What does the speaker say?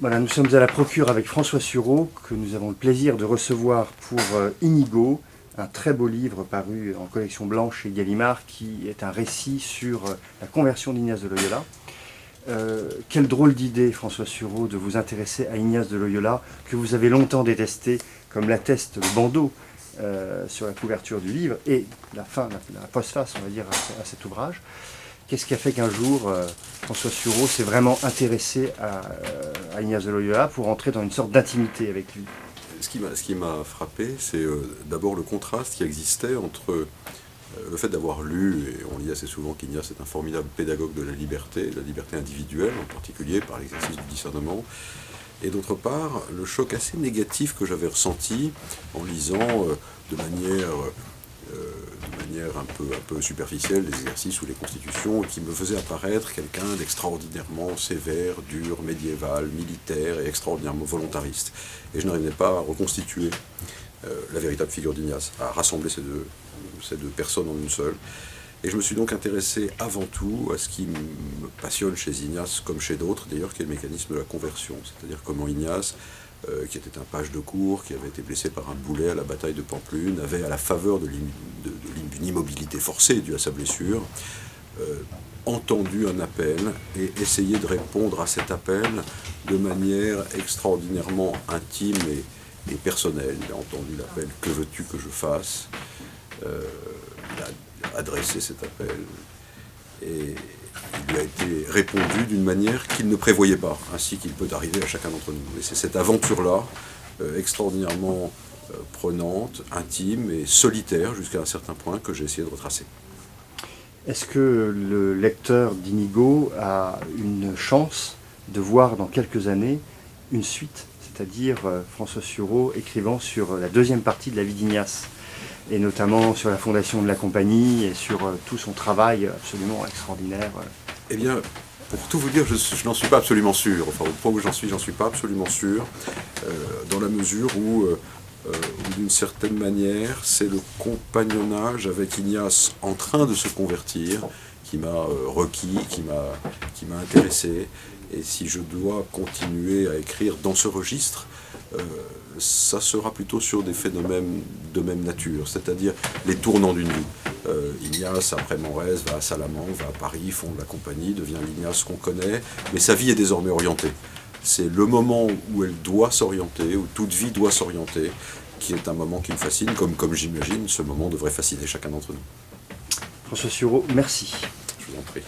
Voilà, nous sommes à la Procure avec François Sureau, que nous avons le plaisir de recevoir pour Inigo, un très beau livre paru en collection blanche chez Gallimard, qui est un récit sur la conversion d'Ignace de Loyola. Quelle drôle d'idée, François Sureau, de vous intéresser à Ignace de Loyola, que vous avez longtemps détesté, comme l'atteste le bandeau sur la couverture du livre, et la postface, on va dire, à cet ouvrage. Qu'est-ce qui a fait qu'un jour, François Sureau s'est vraiment intéressé à Ignace de Loyola pour entrer dans une sorte d'intimité avec lui? Ce qui m'a frappé, c'est d'abord le contraste qui existait entre le fait d'avoir lu, et on lit assez souvent qu'Ignace est un formidable pédagogue de la liberté individuelle en particulier, par l'exercice du discernement, et d'autre part, le choc assez négatif que j'avais ressenti en lisant de manière un peu superficielle les exercices ou les constitutions, qui me faisaient apparaître quelqu'un d'extraordinairement sévère, dur, médiéval, militaire et extraordinairement volontariste. Et je n'arrivais pas à reconstituer la véritable figure d'Ignace, à rassembler ces deux personnes en une seule. Et je me suis donc intéressé avant tout à ce qui me passionne chez Ignace, comme chez d'autres d'ailleurs, qui est le mécanisme de la conversion. C'est-à-dire comment Ignace, qui était un page de cour, qui avait été blessé par un boulet à la bataille de Pampelune, avait, à la faveur d'une immobilité forcée due à sa blessure, entendu un appel et essayé de répondre à cet appel de manière extraordinairement intime et personnelle. Il a entendu l'appel « Que veux-tu que je fasse ?» Il a adressé cet appel et il lui a été répondu d'une manière qu'il ne prévoyait pas, ainsi qu'il peut arriver à chacun d'entre nous. Et c'est cette aventure-là, extraordinairement prenante, intime et solitaire jusqu'à un certain point, que j'ai essayé de retracer. Est-ce que le lecteur d'Inigo a une chance de voir dans quelques années une suite, c'est-à-dire François Sureau écrivant sur la deuxième partie de la vie d'Ignace, et notamment sur la fondation de la compagnie et sur tout son travail absolument extraordinaire? Eh bien, pour tout vous dire, je n'en suis pas absolument sûr. Enfin, au point où j'en suis pas absolument sûr, dans la mesure où d'une certaine manière, c'est le compagnonnage avec Ignace en train de se convertir qui m'a requis, qui m'a intéressé. Et si je dois continuer à écrire dans ce registre, ça sera plutôt sur des phénomènes de même nature, c'est-à-dire les tournants d'une vie. Ignace, après Menrez, va à Salamanque, va à Paris, fonde la compagnie, devient l'Ignace qu'on connaît, mais sa vie est désormais orientée. C'est le moment où elle doit s'orienter, où toute vie doit s'orienter, qui est un moment qui me fascine, comme j'imagine ce moment devrait fasciner chacun d'entre nous. François Sureau, merci. Je vous en prie.